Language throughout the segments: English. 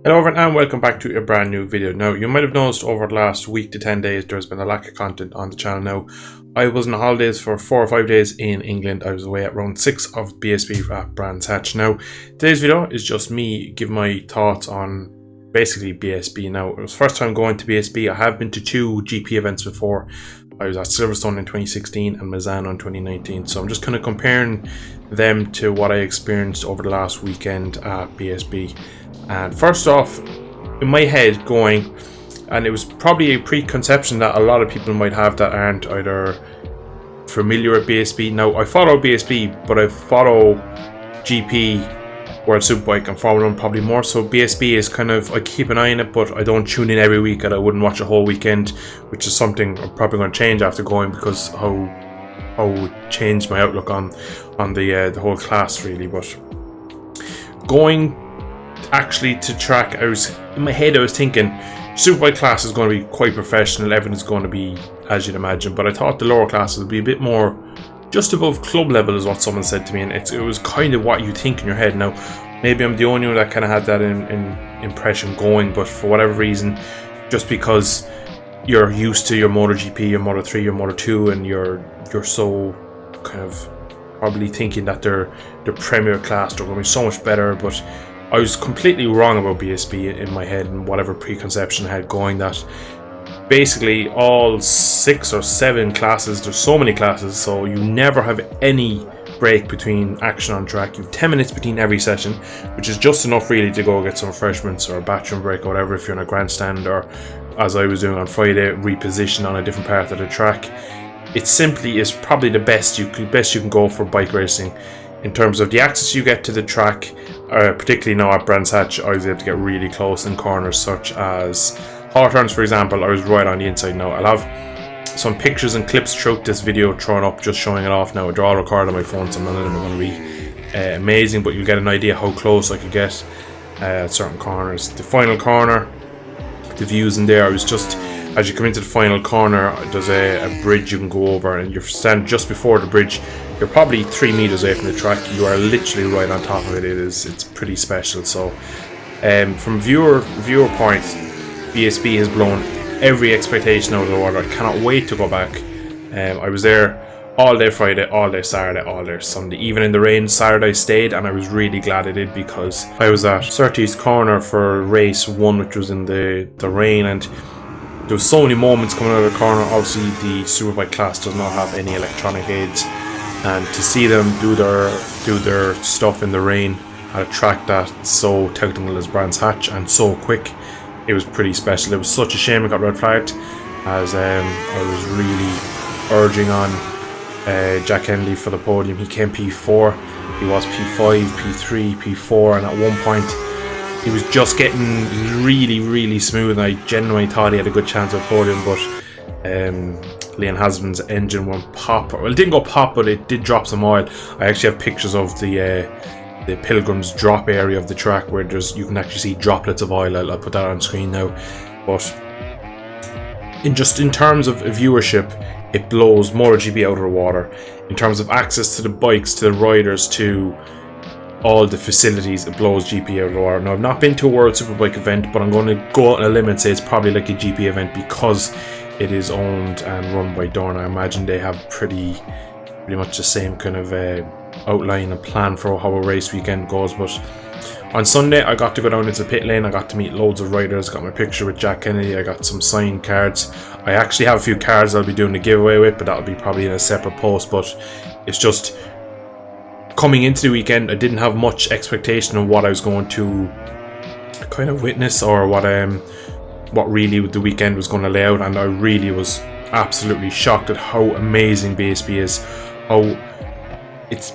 Hello everyone and welcome back to a brand new video. Now you might have noticed over the last week to 10 days there's been a lack of content on the channel. Now I was on holidays for 4 or 5 days in England. I was away at round 6 of BSB at Brands Hatch. Now today's video is just me giving my thoughts on basically BSB. Now it was first time going to BSB. I have been to 2 GP events before. I was at Silverstone in 2016 and Misano in 2019. So I'm just kind of comparing them to what I experienced over the last weekend at BSB. And first off, in my head going, and it was probably a preconception that a lot of people might have that aren't either familiar with BSB. Now, I follow BSB, but I follow GP, World Superbike, and Formula 1 probably more. So BSB is kind of, I keep an eye on it, but I don't tune in every week, and I wouldn't watch a whole weekend, which is something I'm probably going to change after going, because how it changed my outlook on the whole class really. But going actually to track, in my head I was thinking Superbike class is going to be quite professional, everything's going to be as you'd imagine, but I thought the lower classes would be a bit more just above club level is what someone said to me, and it was kind of what you think in your head. Now maybe I'm the only one that kind of had that impression going, but for whatever reason, just because you're used to your MotoGP, your Moto3, your Moto2, and you're so kind of probably thinking that they're the premier class, they're going to be so much better. But I was completely wrong about BSB in my head, and whatever preconception I had going, that basically all 6 or 7 classes, there's so many classes, so you never have any break between action on track. You have 10 minutes between every session, which is just enough really to go get some refreshments or a bathroom break or whatever if you're in a grandstand, or as I was doing on Friday, reposition on a different part of the track. It simply is probably the best you can go for bike racing in terms of the access you get to the track. Particularly now at Brands Hatch, I was able to get really close in corners such as hard turns, for example. I was right on the inside. Now I'll have some pictures and clips throughout this video thrown up just showing it off. Now they're all recorded on my phone, so none of them are going to be amazing, but you'll get an idea how close I could get at certain corners. The final corner, the views in there, I was just, as you come into the final corner, there's a bridge you can go over, and you're standing just before the bridge. You're probably 3 meters away from the track. You are literally right on top of it. It's pretty special. So from viewer point, BSB has blown every expectation out of the water. I cannot wait to go back. I was there all day Friday, all day Saturday, all day Sunday. Even in the rain, Saturday I stayed, and I was really glad I did, because I was at Surtees Corner for race 1, which was in the rain, and there was so many moments coming out of the corner. Obviously the Superbike class does not have any electronic aids, and to see them do their stuff in the rain at a track that's so technical as Brands Hatch and so quick, it was pretty special. It was such a shame it got red flagged, as I was really urging on Jack Henley for the podium. He came P4, he was P5, P3, P4, and at one point he was just getting really smooth, and I genuinely thought he had a good chance of podium, but Leon Hasman's engine went pop. Well, it didn't go pop, but it did drop some oil. I actually have pictures of the Pilgrims drop area of the track where you can actually see droplets of oil. I'll put that on screen now. But in terms of viewership, it blows MotoGP out of the water. In terms of access to the bikes, to the riders, to all the facilities, it blows GP out of the water. Now, I've not been to a World Superbike event, but I'm going to go out on a limb and say it's probably like a GP event, because it is owned and run by Dorna. I imagine they have pretty much the same kind of outline and plan for how a race weekend goes. But on Sunday I got to go down into the pit lane. I got to meet loads of riders, got my picture with Jack Kennedy, I got some signed cards. I actually have a few cards I'll be doing a giveaway with, but that'll be probably in a separate post. But it's just, coming into the weekend, I didn't have much expectation of what I was going to kind of witness, or what really the weekend was going to lay out, and I really was absolutely shocked at how amazing BSB is. How it's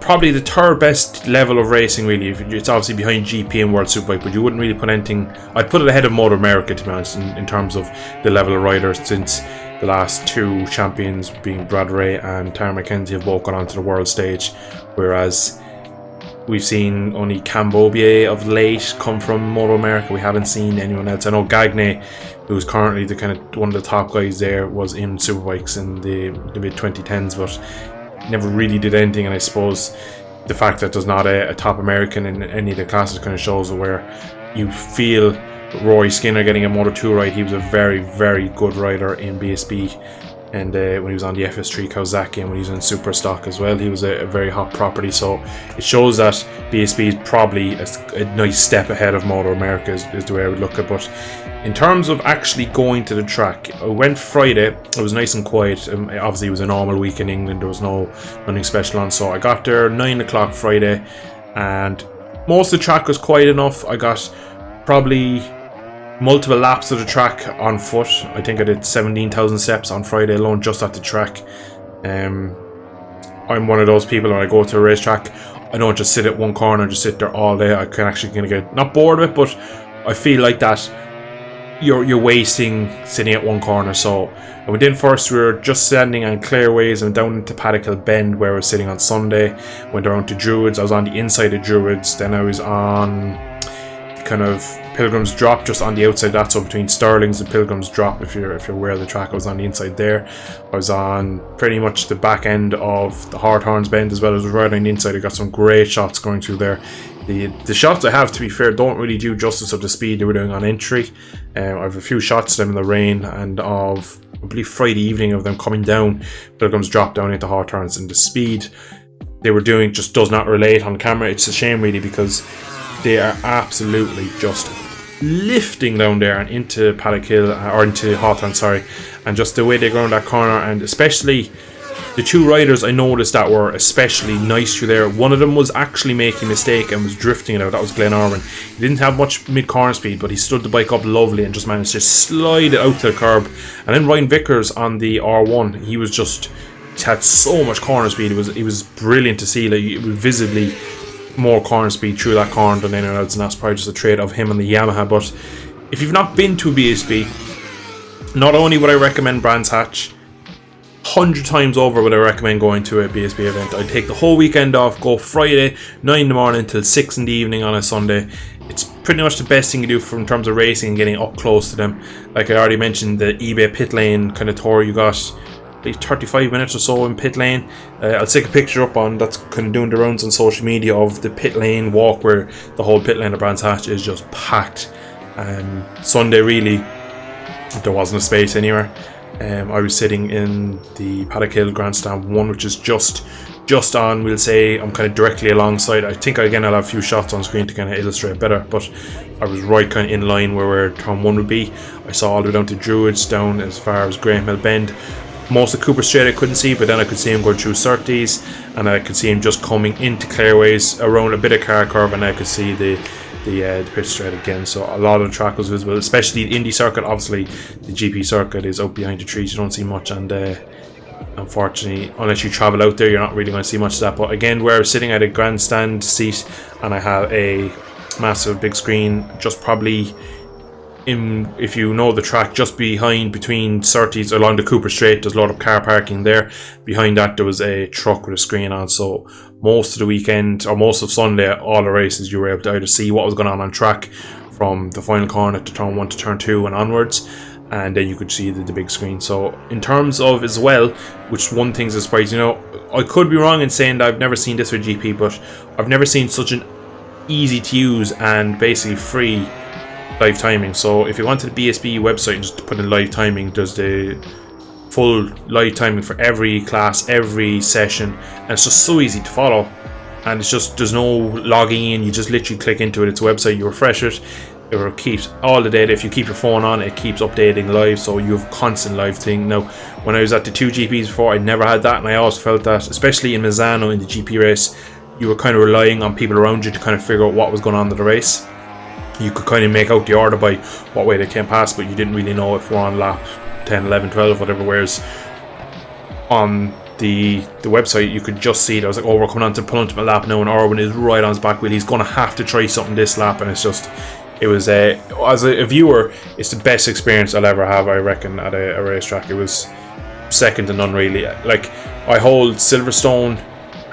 probably the third best level of racing really. It's obviously behind GP and World Superbike, but you wouldn't really put anything, I'd put it ahead of Moto America, to be honest, in terms of the level of riders, since the last 2 champions, being Brad Ray and Tara McKenzie, have both gone onto the world stage, whereas we've seen only Cambobier of late come from Moto America. We haven't seen anyone else. I know Gagne, who's currently the kind of one of the top guys there, was in Superbikes in the mid 2010s, but never really did anything. And I suppose the fact that there's not a top American in any of the classes kind of shows where you feel Rory Skinner getting a Moto 2 ride. He was a very, very good rider in BSB, and when he was on the FS3 Kawasaki, and when he was in Super Stock as well, he was a very hot property. So it shows that BSB is probably a nice step ahead of Moto America is the way I would look at it. But in terms of actually going to the track, I went Friday. It was nice and quiet. Obviously, it was a normal week in England. There was nothing special on. So I got there 9 o'clock Friday, and most of the track was quiet enough. I got probably multiple laps of the track on foot. I think I did 17,000 steps on Friday alone just at the track. I'm one of those people when I go to a racetrack, I don't just sit at one corner and just sit there all day. I can actually kind of get not bored of it, but I feel like that you're wasting sitting at one corner. So I went in first. We were just standing on Clareways and down into Paddock Hill Bend where I was sitting on Sunday. Went around to Druids. I was on the inside of Druids. Then I was on kind of Pilgrim's Drop, just on the outside. That's so between Stirling's and Pilgrim's Drop. If you're aware of the track, I was on the inside there. I was on pretty much the back end of the Hawthorns Bend as well. I was right on the inside. I got some great shots going through there. The shots I have, to be fair, don't really do justice of the speed they were doing on entry. I have a few shots of them in the rain, and of I believe Friday evening of them coming down Pilgrim's Drop down into Hawthorns, and the speed they were doing just does not relate on camera. It's a shame really, because they are absolutely just lifting down there and into Paddock Hill, or into Hawthorne, sorry, and just the way they go around that corner, and especially the two riders I noticed that were especially nice through there. One of them was actually making a mistake and was drifting it out. That was Glenn Irwin. He didn't have much mid-corner speed, but he stood the bike up lovely and just managed to slide it out to the curb. And then Ryan Vickers on the R1, he was just had so much corner speed. It was brilliant to see. Like, it was visibly more corner speed through that corner than anyone else, and that's probably just a trade of him and the Yamaha. But if you've not been to a BSB, not only would I recommend Brands Hatch, 100 times over would I recommend going to a BSB event. I'd take the whole weekend off, go Friday 9 in the morning till 6 in the evening on a Sunday. It's pretty much the best thing you do in terms of racing and getting up close to them. Like I already mentioned, the eBay pit lane kind of tour, you got like 35 minutes or so in pit lane. I'll take a picture up on that's kind of doing the rounds on social media of the pit lane walk, where the whole pit lane of Brands Hatch is just packed. Sunday really there wasn't a space anywhere. I was sitting in the Paddock Hill Grandstand 1, which is just on, we'll say, I'm kind of directly alongside. I think again I'll have a few shots on screen to kind of illustrate better, but I was right kind of in line where turn 1 would be. I saw all the way down to Druids, down as far as Graham Hill Bend. Most of Cooper Straight I couldn't see, but then I could see him going through Surtees, and I could see him just coming into Clareways around a bit of car curve, and I could see the pit straight again. So a lot of the track was visible, especially the Indy circuit. Obviously the GP circuit is out behind the trees, you don't see much, and unfortunately unless you travel out there you're not really going to see much of that. But again, where I was sitting at a grandstand seat, and I had a massive big screen just probably in, if you know the track, just behind between Surtees along the Cooper Straight, there's a lot of car parking there. Behind that there was a truck with a screen on, so most of the weekend or most of Sunday, all the races, you were able to either see what was going on track from the final corner to turn 1 to turn 2 and onwards, and then you could see the big screen. So in terms of as well, which one thing is surprising, you know, I could be wrong in saying that I've never seen this with GP, but I've never seen such an easy to use and basically free live timing. So if you went to the BSB website and just put in live timing, there's the full live timing for every class, every session, and it's just so easy to follow, and it's just, there's no logging in, you just literally click into it. It's a website, you refresh it, it keeps all the data. If you keep your phone on, it keeps updating live, so you have constant live thing. Now when I was at the 2 GPs before, I never had that, and I always felt that, especially in Misano in the GP race, you were kind of relying on people around you to kind of figure out what was going on in the race. You could kind of make out the order by what way they came past, but you didn't really know if we're on lap 10, 11, 12, whatever. Whereas on the website, you could just see it. I was like, oh, we're coming on to penultimate lap now, and Orwin is right on his back wheel. He's going to have to try something this lap, and it's just, it was as a viewer, it's the best experience I'll ever have, I reckon, at a racetrack. It was second to none, really. Like, I hold Silverstone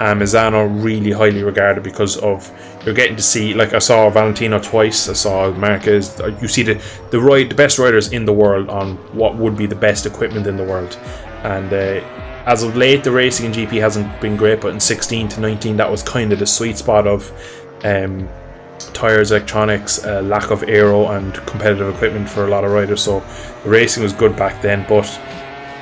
and Misano really highly regarded because of, you're getting to see, like, I saw Valentino twice, I saw Marquez. You see the best riders in the world on what would be the best equipment in the world. And as of late, the racing in GP hasn't been great, but in 16 to 19, that was kind of the sweet spot of tires, electronics, lack of aero and competitive equipment for a lot of riders. So the racing was good back then, but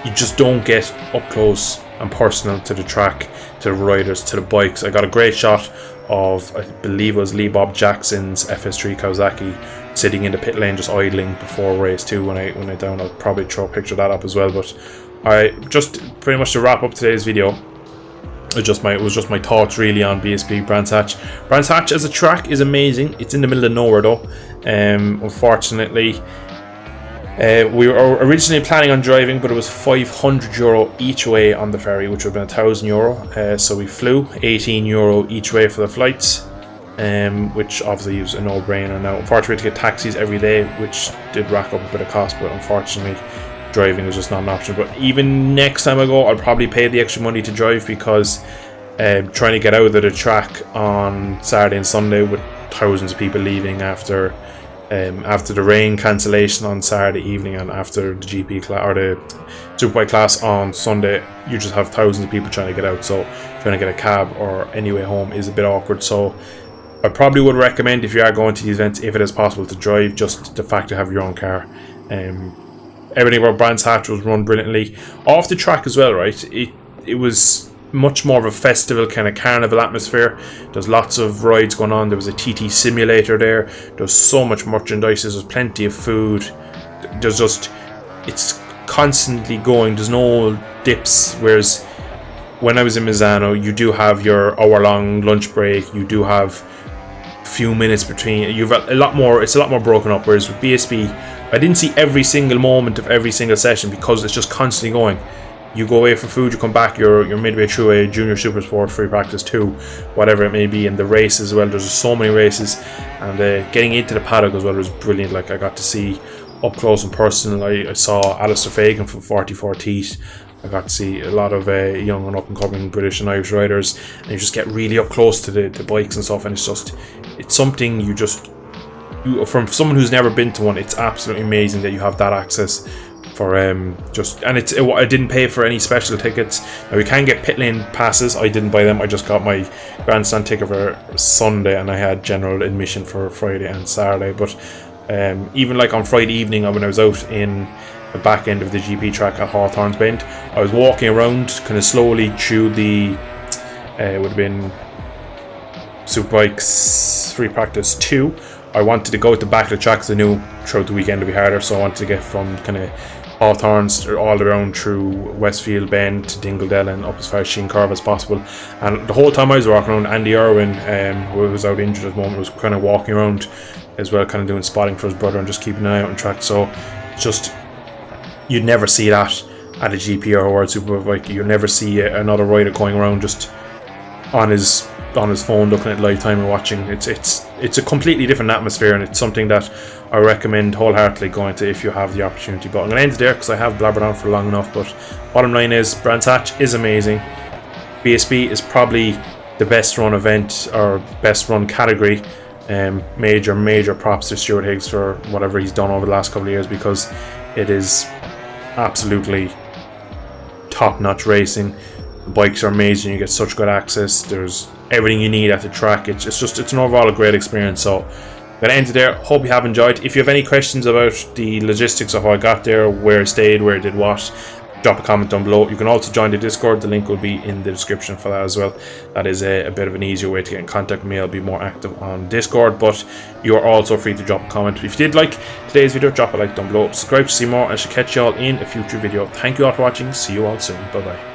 you just don't get up close and personal to the track, to the riders, to the bikes. I got a great shot of, I believe it was Lee Bob Jackson's FS3 Kawasaki sitting in the pit lane just idling before race 2 when I down. I'll probably throw a picture of that up as well. But I just pretty much to wrap up today's video, it was just my thoughts really on Bsb Brands Hatch. Brands Hatch as a track is amazing. It's in the middle of nowhere though. Unfortunately, we were originally planning on driving, but it was €500 each way on the ferry, which would have been €1,000. So we flew €18 each way for the flights, which obviously was a no-brainer. Now, unfortunately, we had to get taxis every day, which did rack up a bit of cost, but unfortunately, driving was just not an option. But even next time I go, I'll probably pay the extra money to drive, because trying to get out of the track on Saturday and Sunday with thousands of people leaving after the rain cancellation on Saturday evening and after the GP class or the superbike class on Sunday, you just have thousands of people trying to get out. So trying to get a cab or any way home is a bit awkward. So I probably would recommend, if you are going to these events, if it is possible, to drive, just the fact to have your own car. Everything about Brands Hatch was run brilliantly. Off the track as well, right? It was much more of a festival, kind of carnival atmosphere. There's lots of rides going on. There was a TT simulator there. There's so much merchandise. There's plenty of food. It's constantly going. There's no dips. Whereas when I was in Misano, you do have your hour-long lunch break. You do have a few minutes between. You've a lot more. It's a lot more broken up. Whereas with BSB, I didn't see every single moment of every single session, because it's just constantly going. You go away for food, you come back, you're midway through a junior super sport, free practice 2, whatever it may be, and the race as well. There's so many races, and getting into the paddock as well was brilliant. Like, I got to see up close and personal. I saw Alistair Fagan from 44 Teeth. I got to see a lot of young and up and coming British and Irish riders, and you just get really up close to the bikes and stuff. And it's something from someone who's never been to one, it's absolutely amazing that you have that access. I didn't pay for any special tickets. Now, we can get pit lane passes. I didn't buy them. I just got my grandstand ticket for Sunday, and I had general admission for Friday and Saturday. But even like on Friday evening, when I was out in the back end of the GP track at Hawthorne's Bend, I was walking around kind of slowly through the would have been Superbike's free practice 2. I wanted to go at the back of the track because I knew throughout the weekend it'd be harder, so I wanted to get from kind of Hawthorns all around through Westfield Bend to Dingledell and up as far as Sheen Curve as possible. And the whole time I was walking around, Andy Irwin, who was out injured at the moment, was kind of walking around as well, kind of doing spotting for his brother and just keeping an eye out on track. So just, you'd never see that at a GP or a World Superbike. You'd never see another rider going around just on his phone looking at live time and watching. It's a completely different atmosphere, and it's something that I recommend wholeheartedly going to if you have the opportunity. But I'm going to end it there because I have blabbered on for long enough. But bottom line is, Brands Hatch is amazing. BSB is probably the best run event or best run category. Major props to Stuart Higgs for whatever he's done over the last couple of years, because it is absolutely top-notch racing. The bikes are amazing. You get such good access. There's everything you need at the track. It's an overall a great experience. So I'm going to end it there. Hope you have enjoyed. If you have any questions about the logistics of how I got there, where I stayed, where I did what, drop a comment down below. You can also join the Discord. The link will be in the description for that as well. That is a bit of an easier way to get in contact with me. I'll be more active on Discord, but you are also free to drop a comment. If you did like today's video, drop a like down below. Subscribe to see more. I shall catch you all in a future video. Thank you all for watching. See you all soon. Bye bye.